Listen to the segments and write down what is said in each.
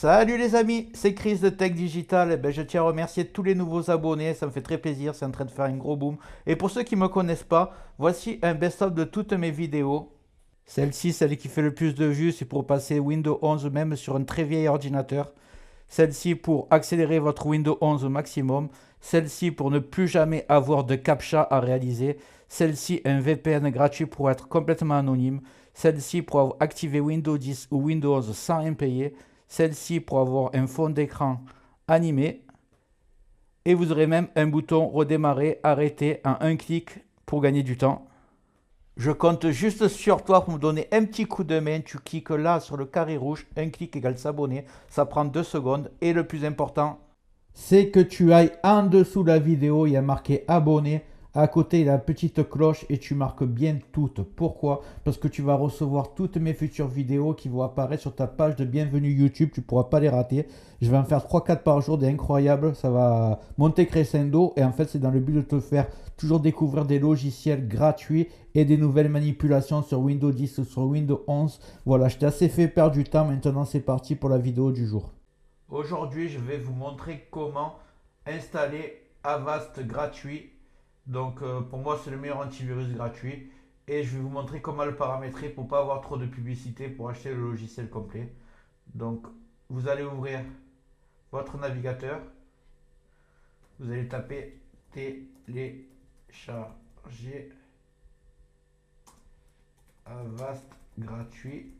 Salut les amis, c'est Chris de Tech Digital. Je tiens à remercier tous les nouveaux abonnés, ça me fait très plaisir, c'est en train de faire un gros boom. Et pour ceux qui ne me connaissent pas, voici un best-of de toutes mes vidéos. Celle-ci, celle qui fait le plus de vues, c'est pour passer Windows 11 même sur un très vieil ordinateur. Celle-ci pour accélérer votre Windows 11 au maximum. Celle-ci pour ne plus jamais avoir de CAPTCHA à réaliser. Celle-ci un VPN gratuit pour être complètement anonyme. Celle-ci pour activer Windows 10 ou Windows 11 sans impayer. Celle-ci pour avoir un fond d'écran animé. Et vous aurez même un bouton redémarrer, arrêter en un clic pour gagner du temps. Je compte juste sur toi pour me donner un petit coup de main. Tu cliques là sur le carré rouge, un clic égale s'abonner. Ça prend 2 secondes. Et le plus important, c'est que tu ailles en dessous de la vidéo, il y a marqué abonné. À côté, il y a la petite cloche et tu marques bien toutes. Pourquoi? Parce que tu vas recevoir toutes mes futures vidéos qui vont apparaître sur ta page de bienvenue YouTube. Tu ne pourras pas les rater. Je vais en faire 3-4 par jour, des incroyables. Ça va monter crescendo. Et en fait, c'est dans le but de te faire toujours découvrir des logiciels gratuits et des nouvelles manipulations sur Windows 10 ou sur Windows 11. Voilà, je t'ai assez fait perdre du temps. Maintenant, c'est parti pour la vidéo du jour. Aujourd'hui, je vais vous montrer comment installer Avast gratuit. Donc, pour moi, c'est le meilleur antivirus gratuit. Et je vais vous montrer comment le paramétrer pour ne pas avoir trop de publicité pour acheter le logiciel complet. Donc, vous allez ouvrir votre navigateur. Vous allez taper télécharger Avast gratuit.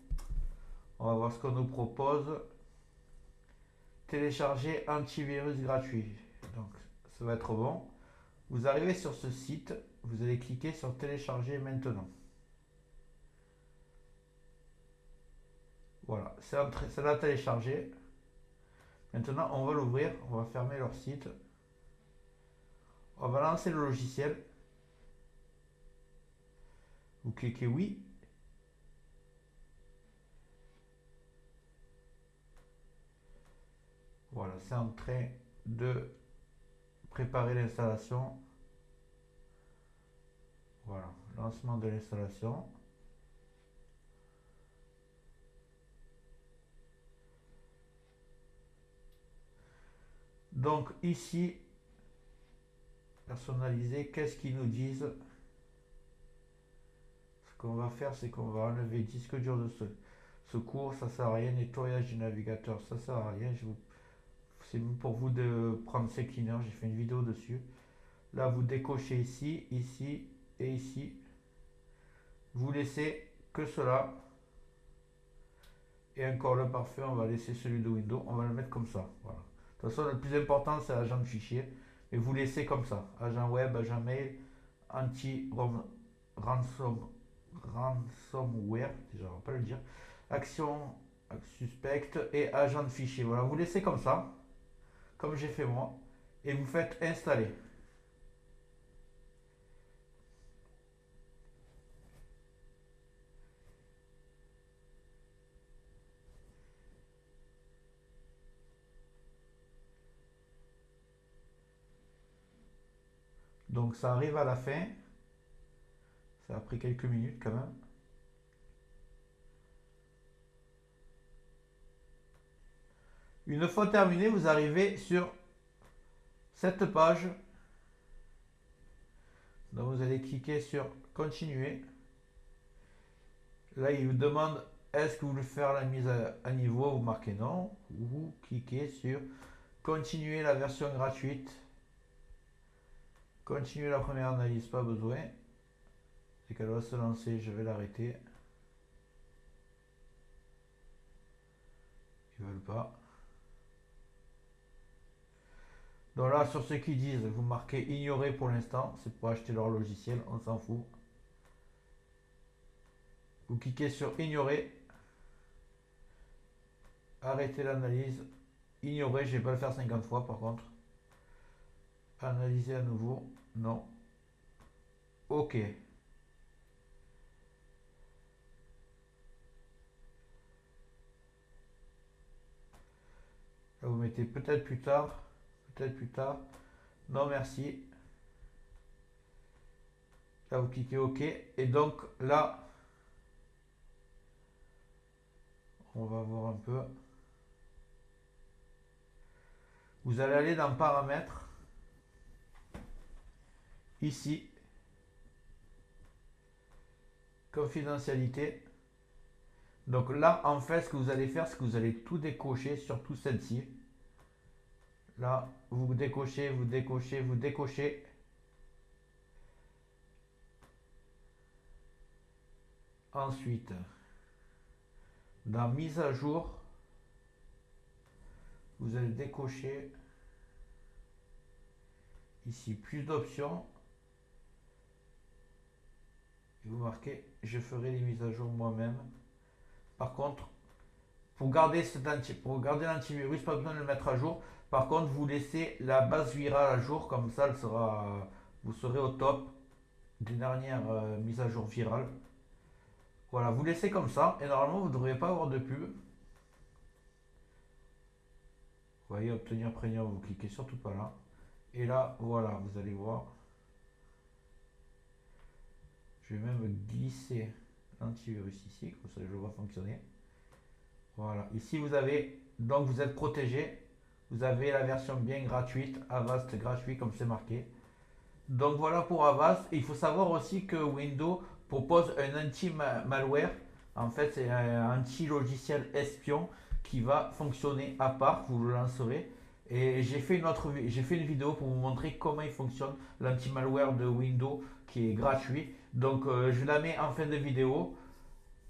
On va voir ce qu'on nous propose. Télécharger antivirus gratuit. Donc, ça va être bon. Vous arrivez sur ce site, vous allez cliquer sur télécharger maintenant. Voilà, c'est là téléchargé. Maintenant, on va l'ouvrir, on va fermer leur site. On va lancer le logiciel. Vous cliquez oui. Voilà, c'est en train de préparer l'installation. Voilà, lancement de l'installation. Donc ici, personnaliser, qu'est-ce qu'ils nous disent? Ce qu'on va faire, c'est qu'on va enlever disque dur de secours, ça sert à rien. Nettoyage du navigateur, ça sert à rien. C'est pour vous de prendre ces cleaners, j'ai fait une vidéo dessus. Là, vous décochez ici, ici et ici. Vous laissez que cela. Et encore le parfait, on va laisser celui de Windows, on va le mettre comme ça. Voilà. De toute façon, le plus important, c'est l'agent de fichier. Et vous laissez comme ça. Agent web, agent mail, anti-ransom, ransomware, déjà, on va pas le dire. Action suspecte et agent de fichier. Voilà, vous laissez comme ça, comme j'ai fait moi. Et vous faites installer. Donc ça arrive à la fin. Ça a pris quelques minutes quand même. Une fois terminé, vous arrivez sur cette page. Donc vous allez cliquer sur continuer. Là, il vous demande est-ce que vous voulez faire la mise à niveau. Vous marquez non. Vous cliquez sur continuer la version gratuite. Continuer la première analyse, pas besoin. C'est qu'elle va se lancer, je vais l'arrêter. Ils veulent pas. Donc là, sur ce qu'ils disent, vous marquez ignorer pour l'instant. C'est pour acheter leur logiciel, on s'en fout. Vous cliquez sur ignorer. Arrêter l'analyse. Ignorer, je ne vais pas le faire 50 fois par contre. Analyser à nouveau. Non. OK. Là, vous mettez peut-être plus tard. Peut-être plus tard. Non, merci. Là, vous cliquez OK. Et donc, là, on va voir un peu. Vous allez aller dans paramètres, ici, confidentialité. Donc là, en fait, ce que vous allez faire, c'est que vous allez tout décocher, surtout celle-ci. Là, vous décochez, vous décochez, vous décochez. Ensuite, dans mise à jour, vous allez décocher ici plus d'options. Et vous marquez, je ferai les mises à jour moi-même. Par contre, pour garder l'antivirus, pas besoin de le mettre à jour. Par contre, vous laissez la base virale à jour, comme ça, vous serez au top des dernières mises à jour virales. Voilà, vous laissez comme ça, et normalement, vous ne devriez pas avoir de pub. Vous voyez, obtenir premium, vous cliquez surtout pas là. Et là, voilà, vous allez voir. Je vais même glisser l'antivirus ici, comme ça je le vois fonctionner. Voilà, ici vous avez, donc vous êtes protégé. Vous avez la version bien gratuite, Avast gratuit comme c'est marqué. Donc voilà pour Avast. Et il faut savoir aussi que Windows propose un anti-malware. En fait, c'est un anti-logiciel espion qui va fonctionner à part. Vous le lancerez. Et j'ai fait une vidéo pour vous montrer comment il fonctionne, l'anti-malware de Windows qui est gratuit. Donc je la mets en fin de vidéo.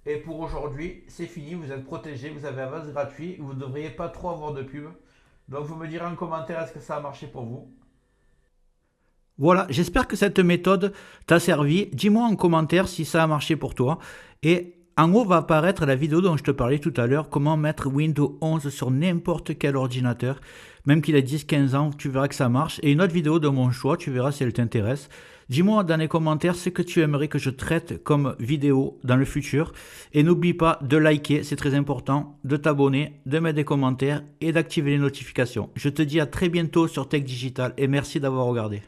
Et pour aujourd'hui, c'est fini, vous êtes protégé, vous avez Avast gratuit, vous ne devriez pas trop avoir de pub. Donc vous me direz en commentaire est-ce que ça a marché pour vous. Voilà, j'espère que cette méthode t'a servi. Dis-moi en commentaire si ça a marché pour toi. Et en haut va apparaître la vidéo dont je te parlais tout à l'heure, comment mettre Windows 11 sur n'importe quel ordinateur. Même qu'il ait 10-15 ans, tu verras que ça marche. Et une autre vidéo de mon choix, tu verras si elle t'intéresse. Dis-moi dans les commentaires ce que tu aimerais que je traite comme vidéo dans le futur. Et n'oublie pas de liker, c'est très important, de t'abonner, de mettre des commentaires et d'activer les notifications. Je te dis à très bientôt sur Tech Digital et merci d'avoir regardé.